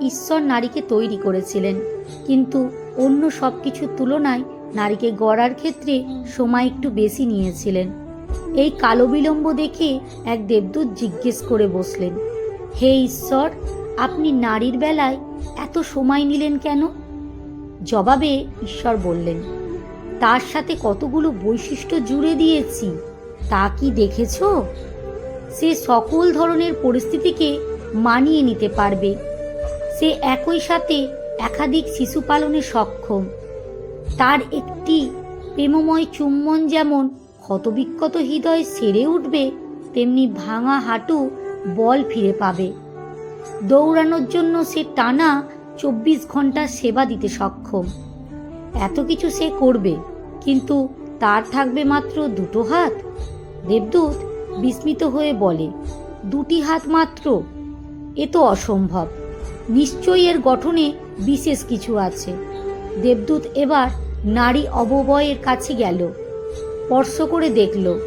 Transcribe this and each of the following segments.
ঈশ্বর নারীকে তৈরি করেছিলেন, কিন্তু অন্য সব কিছুর তুলনায় নারীকে গড়ার ক্ষেত্রে সময় একটু বেশি নিয়েছিলেন। এই কালো বিলম্ব দেখে এক দেবদূত জিজ্ঞেস করে বসলেন, হে ঈশ্বর, আপনি নারীর বেলায় এত সময় নিলেন কেন? জবাবে ঈশ্বর বললেন, তার সাথে কতগুলো বৈশিষ্ট্য জুড়ে দিয়েছি, তা কি দেখেছ? সে সকল ধরনের পরিস্থিতিকে মানিয়ে নিতে পারবে। সে একই সাথে একাধিক শিশু পালনে সক্ষম। তার একটি প্রেমময় চুম্বন যেমন ক্ষতবিক্ষত হৃদয় সেরে উঠবে, তেমনি ভাঙা হাঁটু বল ফিরে পাবে। দৌড়ানোর জন্য সে টানা 24 ঘন্টা সেবা দিতে সক্ষম। এত কিছু সে করবে, কিন্তু তার থাকবে মাত্র 2টো হাত। দেবদূত বিস্মিত হয়ে বলে, 2টি হাত মাত্র? এ তো অসম্ভব। নিশ্চয়ই এর গঠনে বিশেষ কিছু আছে। দেবদূত এবার নারী অবয়বের কাছে গেল, স্পর্শ করে দেখল।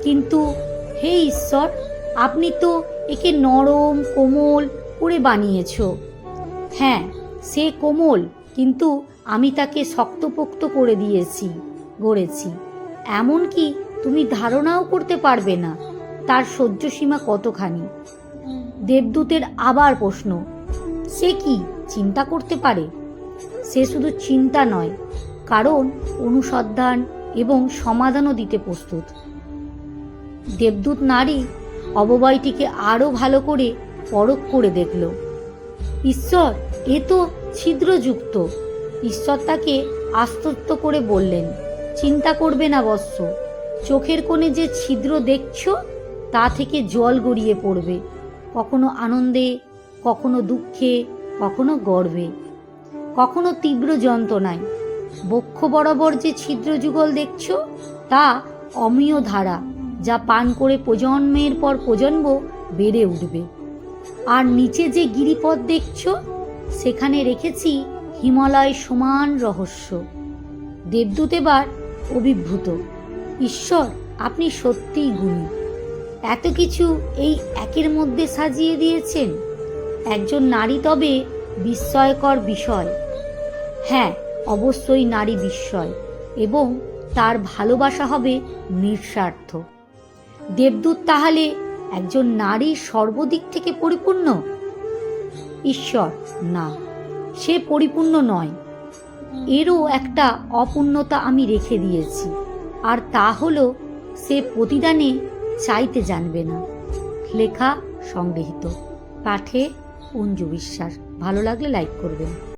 কিন্তু হে ঈশ্বর, আপনি তো একে নরম কোমল করে বানিয়েছ। হ্যাঁ, সে কোমল, কিন্তু আমি তাকে শক্তপোক্ত করে গড়েছি। এমনকি তুমি ধারণাও করতে পারবে না তার সহ্য সীমা কতখানি। দেবদূতের আবার প্রশ্ন, সে কি চিন্তা করতে পারে? সে শুধু চিন্তা নয়, কারণ অনুসন্ধান এবং সমাধানও দিতে প্রস্তুত। দেবদূত নারী অবয়বটিকে আরও ভালো করে পরখ করে দেখল। ঈশ্বর, এ তো ছিদ্রযুক্ত। ঈশ্বর তাকে আশ্বস্ত করে বললেন, চিন্তা করবে না বৎস, চোখের কোণে যে ছিদ্র দেখছ তা থেকে জল গড়িয়ে পড়বে, কখনো আনন্দে, কখনো দুঃখে, কখনো গর্বে, কখনো তীব্র যন্ত্রণায়। বক্ষ বরাবর যে ছিদ্র যুগল দেখছ তা অমীয় ধারা, যা পান করে প্রজন্মের পর প্রজন্ম বেড়ে উঠবে। আর নিচে যে গিরিপথ দেখছ, সেখানে রেখেছি হিমালয় সমান রহস্য। দেবদূত এবার অভিভূত। ঈশ্বর, আপনি সত্যিই গুণী। এত কিছু এই একের মধ্যে সাজিয়ে দিয়েছেন। একজন নারী তবে বিস্ময়কর বিষয়। হ্যাঁ, অবশ্যই নারী বিস্ময়, এবং তার ভালোবাসা হবে নিঃস্বার্থ। দেবদূত তাহলে একজন নারীর সর্বদিক থেকে পরিপূর্ণ? ঈশ্বর, না, সে পরিপূর্ণ নয়। এরও একটা অপূর্ণতা আমি রেখে দিয়েছি, আর তা হলো সে প্রতিদানে চাইতে জানবে না। লেখা সংগৃহীত। পাঠে অঞ্জু বিশ্বাস। ভালো লাগলে লাইক করবেন।